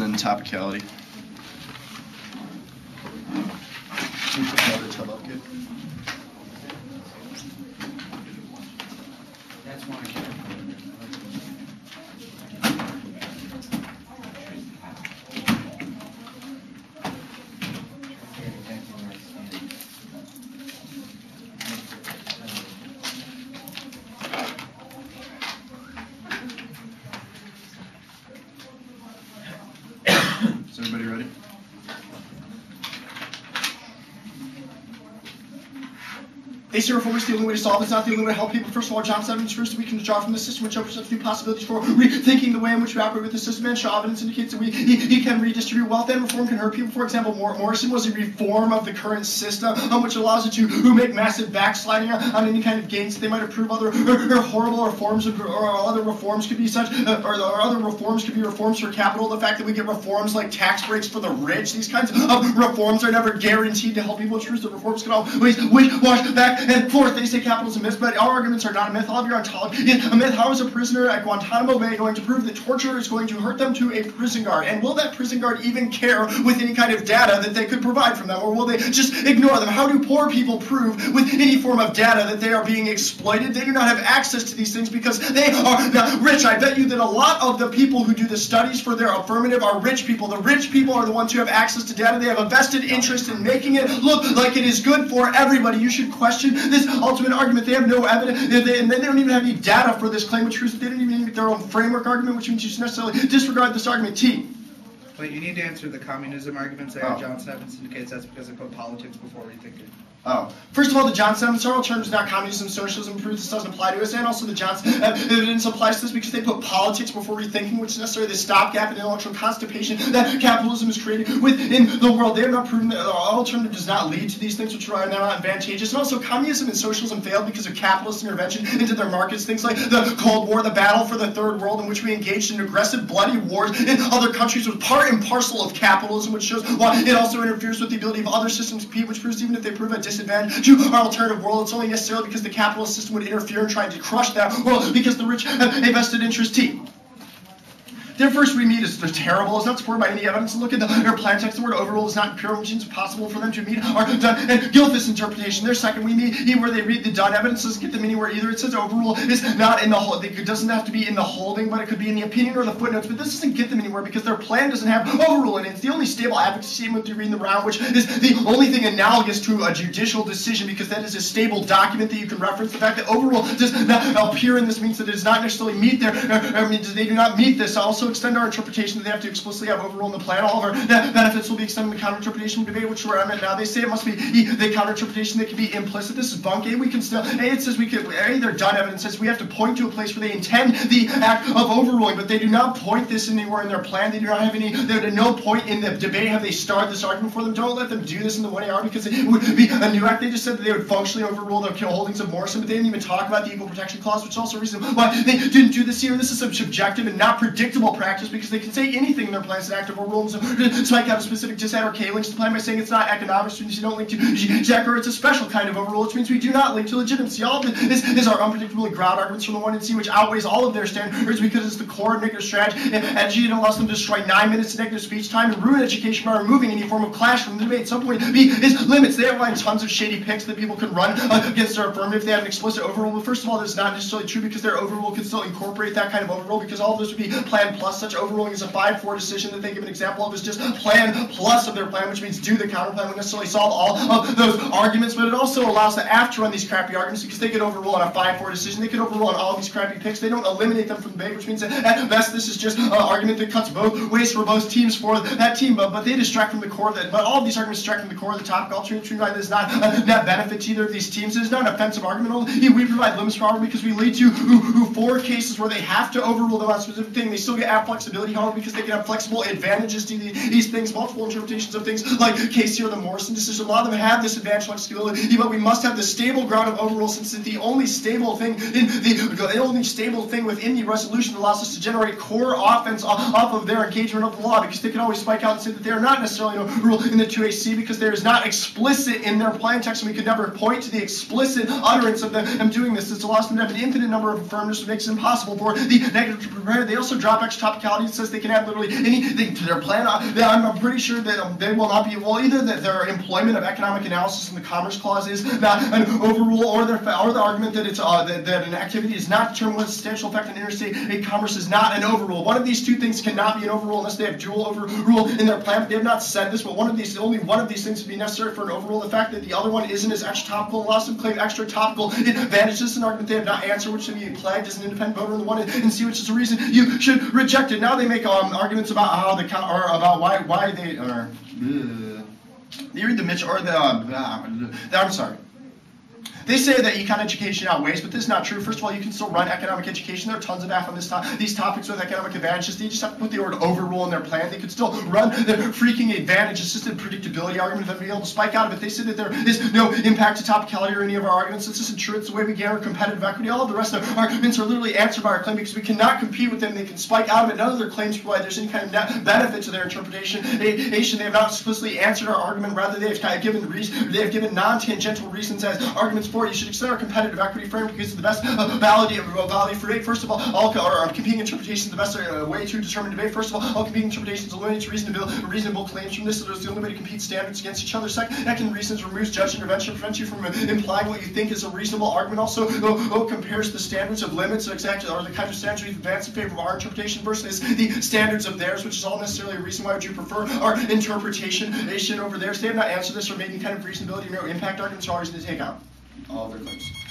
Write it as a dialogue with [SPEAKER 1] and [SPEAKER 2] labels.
[SPEAKER 1] then topicality. Can you put the other tub up, good?
[SPEAKER 2] That's one.
[SPEAKER 1] Is everybody ready? AC reform is the only way to solve it. It's not the only way to help people. First of all, John 7 first we can draw from the system, which opens up new possibilities for rethinking the way in which we operate with the system. And Shaw evidence indicates that he can redistribute wealth, and reform can hurt people. For example, Morrison was a reform of the current system, which allows it to make massive backsliding on any kind of gains that they might approve. Other or horrible reforms, or other reforms could be such, or other reforms could be reforms for capital. The fact that we get reforms like tax breaks for the rich, these kinds of reforms are never guaranteed to help people. It's true that reforms can always wash back and forth. They say capitalism is a myth, but our arguments are not a myth. All of your ontology is a myth. How is a prisoner at Guantanamo Bay going to prove that torture is going to hurt them to a prison guard? And will that prison guard even care with any kind of data that they could provide from them? Or will they just ignore them? How do poor people prove with any form of data that they are being exploited? They do not have access to these things because they are not rich. I bet you that a lot of the people who do the studies for their affirmative are rich people. The rich people are the ones who have access to data. They have a vested interest in making it look like it is good for everybody. You should question this ultimate argument. They have no evidence, and they don't even have any data for this claim of truth. They don't even make their own framework argument, which means you should necessarily disregard this argument. T.
[SPEAKER 2] But you need to answer the communism arguments there. Johnson Evans indicates that's because they put politics before rethinking.
[SPEAKER 1] Oh. First of all, the Johnson Evans are terms not communism, socialism, proves this doesn't apply to us, and also the Johnson evidence applies to this because they put politics before rethinking, which is necessarily the stopgap and intellectual constipation that capitalism is created within the world. They have not proven that our alternative does not lead to these things which are not advantageous. And also, communism and socialism failed because of capitalist intervention into their markets. Things like the Cold War, the battle for the Third World, in which we engaged in aggressive, bloody wars in other countries, was part and parcel of capitalism, which shows why it also interferes with the ability of other systems to compete, which proves even if they prove a disadvantage to our alternative world, it's only necessarily because the capitalist system would interfere in trying to crush that world because the rich have a vested interest. T. Their first read is terrible. It's not supported by any evidence. Look at their plan text. The word overrule is not imperial, which means it's possible for them to meet our Dunn and Gilfis interpretation. Their second we meet where they read the Dunn evidence doesn't get them anywhere either. It says overrule is not in the whole. It doesn't have to be in the holding, but it could be in the opinion or the footnotes. But this doesn't get them anywhere because their plan doesn't have overrule in it. It's the only stable advocacy statement you read in the round, which is the only thing analogous to a judicial decision because that is a stable document that you can reference. The fact that overrule does not appear in this means that it does not necessarily meet their. They do not meet this. Also extend our interpretation that they have to explicitly have overrule in the plan. All of our benefits will be extended in the counter-interpretation debate, which we're at now. They say it must be the counter-interpretation that can be implicit. This is bunk. A, we can still, A, it says we could, A, their Dunn evidence says we have to point to a place where they intend the act of overruling, but they do not point this anywhere in their plan. They do not have any, they at no point in the debate have they started this argument for them. Don't let them do this in the 1AR because it would be a new act. They just said that they would functionally overrule the holdings of Morrison, but they didn't even talk about the Equal Protection Clause, which is also a reason why they didn't do this here. This is some subjective and not predictable practice because they can say anything in their plans an active overrule. So I have a specific disadd or K links to the plan by saying it's not economic, which means you don't link to Jack, or it's a special kind of overrule, which means we do not link to legitimacy. All of this is our unpredictably ground arguments from the 1 and C, which outweighs all of their standards because it's the core of negative strategy and G allows them to destroy 9 minutes of negative speech time and ruin education by removing any form of clash from the debate. At some point, B is limits. They outline tons of shady picks that people can run against their affirmative if they have an explicit overrule. But first of all, that's not necessarily true because their overrule could still incorporate that kind of overrule because all of this would be plan plus. Such overruling is a 5-4 decision that they give an example of is just plan plus of their plan, which means do the counterplan would necessarily solve all of those arguments, but it also allows the AF to run these crappy arguments because they could overrule on a 5-4 decision. They could overrule on all of these crappy picks. They don't eliminate them from the debate, which means that at best this is just an argument that cuts both ways for both teams for that team, but they distract from the core of that. But all of these arguments distract from the core of the topic. Alternate that is not a net benefit to either of these teams. It is not an offensive argument. Only we provide limits for argument because we lead to 4 cases where they have to overrule them on a specific thing. They still get AF flexibility, however, because they can have flexible advantages to these things, multiple interpretations of things like Casey or the Morrison decision. A lot of them have this advantage flexibility, but we must have the stable ground of overrule since it's the only stable thing in the only stable thing within the resolution that allows us to generate core offense off of their engagement of the law, because they can always spike out and say that they are not necessarily overrule in the 2AC because there is not explicit in their plan text, and we could never point to the explicit utterance of them doing this. This allows them to have an infinite number of affirmatives, which makes it impossible for the negative to prepare. They also drop extra topicality. It says they can add literally anything to their plan. I'm pretty sure that they will not be, well, either that their employment of economic analysis in the Commerce Clause is not an overrule, or the argument that it's that an activity is not determined with substantial effect on interstate commerce is not an overrule. One of these two things cannot be an overrule unless they have dual overrule in their plan. They have not said this, but only one of these things would be necessary for an overrule. The fact that the other one isn't as extra topical allows them to claim extra topical advantages. This is an argument they have not answered, which should be flagged as an independent voter in the one and see, which is a reason you should reject it. Now they make arguments about how about why they are. You read the Mitch or the. I'm sorry. They say that econ education outweighs, but this is not true. First of all, you can still run economic education. There are tons of math on these topics with economic advantages. They just have to put the word overrule in their plan. They could still run the freaking advantage assisted predictability argument that would be able to spike out of it. They say that there is no impact to topicality or any of our arguments. This isn't true. It's the way we gather competitive equity. All of the rest of our arguments are literally answered by our claim because we cannot compete with them. They can spike out of it. None of their claims provide there's any kind of net benefit to their interpretation. They have not explicitly answered our argument. Rather, they have kind of given non-tangential reasons as arguments for it. You should accept our competitive equity framework because it's the best validity for debate. First of all, competing interpretations the best way to determine debate. First of all competing interpretations eliminates reasonable claims from this. So it's the only way to compete standards against each other. Second reasons removes judge intervention, prevents you from implying what you think is a reasonable argument. Also, compares the standards of limits or the kind of standards we've advanced in favor of our interpretation versus the standards of theirs, which is all necessarily a reason why would you prefer our interpretation over theirs. They have not answered this or made any kind of reasonability or impact arguments are always going to take out all of their claims.